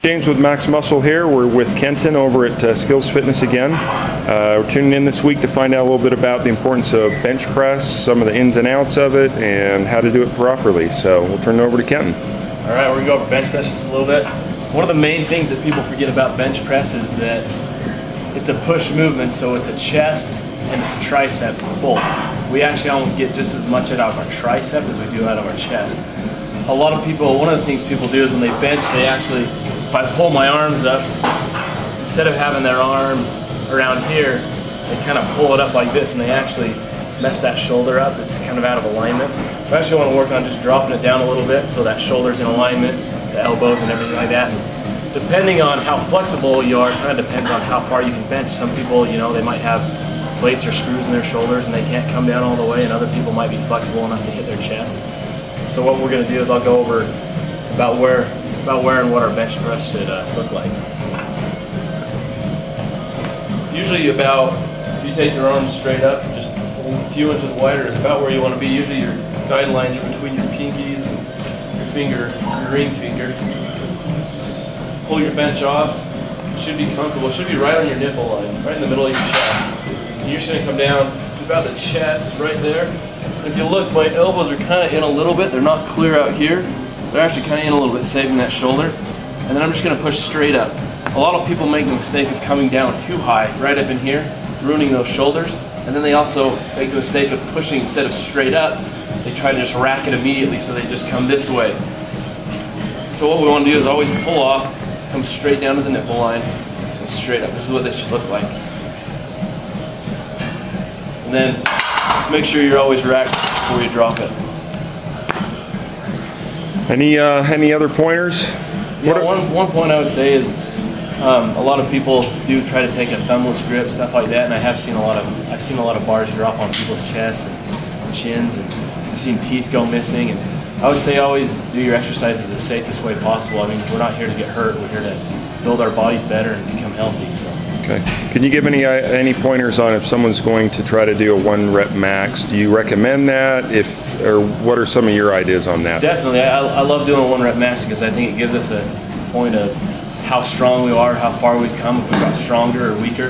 James with Max Muscle here. We're with Kenton over at Skills Fitness again. We're tuning in this week to find out a little bit about the importance of bench press, some of the ins and outs of it, and how to do it properly. So we'll turn it over to Kenton. All right, we're going to go over bench press just a little bit. One of the main things that people forget about bench press is that it's a push movement, so it's a chest and it's a tricep, both. We actually almost get just as much out of our tricep as we do out of our chest. A lot of people, one of the things people do is when they bench, they actually, if I pull my arms up, instead of having their arm around here, they kind of pull it up like this and they actually mess that shoulder up. It's kind of out of alignment. We actually want to work on just dropping it down a little bit so that shoulder's in alignment, the elbows and everything like that. And depending on how flexible you are, it kind of depends on how far you can bench. Some people, you know, they might have plates or screws in their shoulders and they can't come down all the way, and other people might be flexible enough to hit their chest. So what we're going to do is I'll go over about where and what our bench press should look like. Usually about, if you take your arms straight up, just a few inches wider is about where you want to be. Usually your guidelines are between your pinkies and your finger, your ring finger. Pull your bench off. It should be comfortable. It should be right on your nipple line, right in the middle of your chest. And you're just going to come down to about the chest right there. If you look, my elbows are kind of in a little bit. They're not clear out here. They're actually kind of in a little bit, saving that shoulder. And then I'm just going to push straight up. A lot of people make the mistake of coming down too high, right up in here, ruining those shoulders. And then they also make the mistake of pushing instead of straight up. They try to just rack it immediately, so they just come this way. So what we want to do is always pull off, come straight down to the nipple line, and straight up. This is what they should look like. And then make sure you're always racked before you drop it. Any other pointers? Yeah, one point I would say is a lot of people do try to take a thumbless grip, stuff like that, and I've seen a lot of bars drop on people's chests and chins, and I've seen teeth go missing. And I would say always do your exercises the safest way possible. I mean, we're not here to get hurt. We're here to build our bodies better and become healthy. So. Okay. Can you give any pointers on if someone's going to try to do a 1 rep max? Do you recommend that? Or what are some of your ideas on that? Definitely. I love doing a 1 rep max because I think it gives us a point of how strong we are, how far we've come, if we've got stronger or weaker.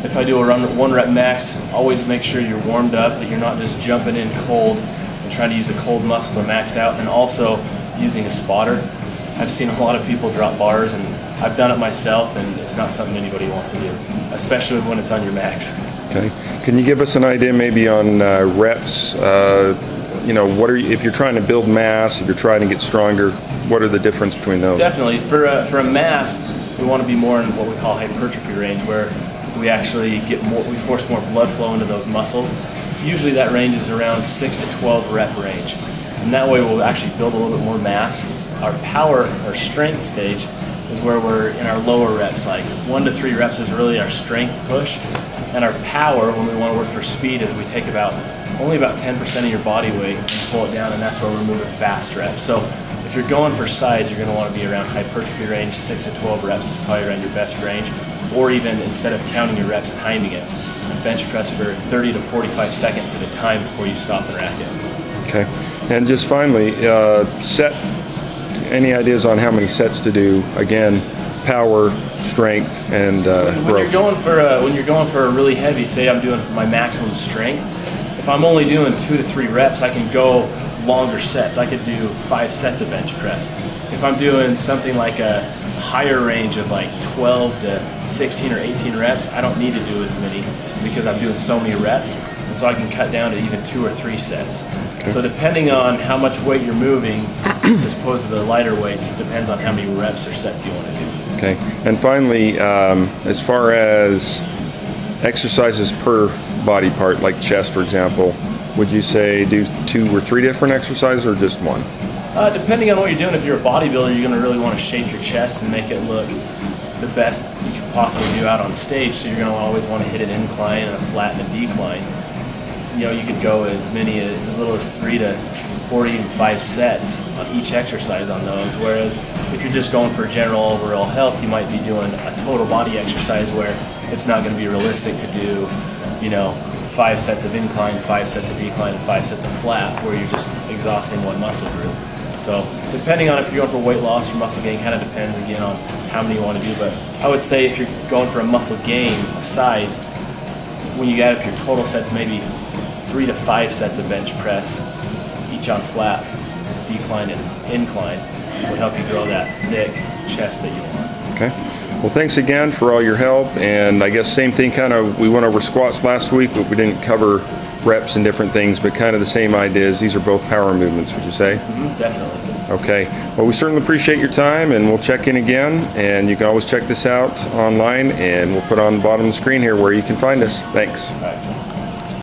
If I do a 1 rep max, always make sure you're warmed up, that you're not just jumping in cold and trying to use a cold muscle to max out, and also using a spotter. I've seen a lot of people drop bars, and I've done it myself, and it's not something anybody wants to do, especially when it's on your max. Okay. Can you give us an idea maybe on reps? You know, if you're trying to build mass, if you're trying to get stronger, what are the difference between those? Definitely. For a mass, we want to be more in what we call hypertrophy range, where we actually we force more blood flow into those muscles. Usually that range is around 6 to 12 rep range, and that way we'll actually build a little bit more mass. Our power, our strength stage, is where we're in our lower reps. Like 1 to 3 reps is really our strength push, and our power, when we want to work for speed, is we take only about 10% of your body weight and pull it down, and that's where we're moving fast reps. So if you're going for size, you're going to want to be around hypertrophy range. 6 to 12 reps is probably around your best range, or even instead of counting your reps, timing it. Bench press for 30 to 45 seconds at a time before you stop and rack it. Okay, and just finally, any ideas on how many sets to do? Again, power, strength, and growth. When you're going for a really heavy, say I'm doing my maximum strength, if I'm only doing 2 to 3 reps, I can go longer sets. I could do 5 sets of bench press. If I'm doing something like a higher range of like 12 to 16 or 18 reps, I don't need to do as many because I'm doing so many reps, and so I can cut down to even 2 or 3 sets. Okay. So depending on how much weight you're moving, as opposed to the lighter weights, it depends on how many reps or sets you want to do. Okay, and finally, as far as exercises per body part, like chest, for example, would you say do 2 or 3 different exercises or just 1? Depending on what you're doing, if you're a bodybuilder, you're going to really want to shape your chest and make it look the best you can possibly do out on stage. So you're going to always want to hit an incline and a flat and a decline. You know, you could go as little as 3 to 4 to even 5 sets on each exercise on those. Whereas if you're just going for general overall health, you might be doing a total body exercise where it's not going to be realistic to do, you know, 5 sets of incline, 5 sets of decline, and 5 sets of flat, where you're just exhausting one muscle group. So depending on if you're going for weight loss or muscle gain, kind of depends again on how many you want to do. But I would say if you're going for a muscle gain of size, when you add up your total sets, maybe 3 to 5 sets of bench press, each on flat, decline, and incline, would help you grow that thick chest that you want. Okay. Well, thanks again for all your help. And I guess same thing, kind of, we went over squats last week, but we didn't cover reps and different things, but kind of the same ideas. These are both power movements, would you say? Mm-hmm, definitely. Okay. Well, we certainly appreciate your time, and we'll check in again. And you can always check this out online, and we'll put on the bottom of the screen here where you can find us. Thanks. All right.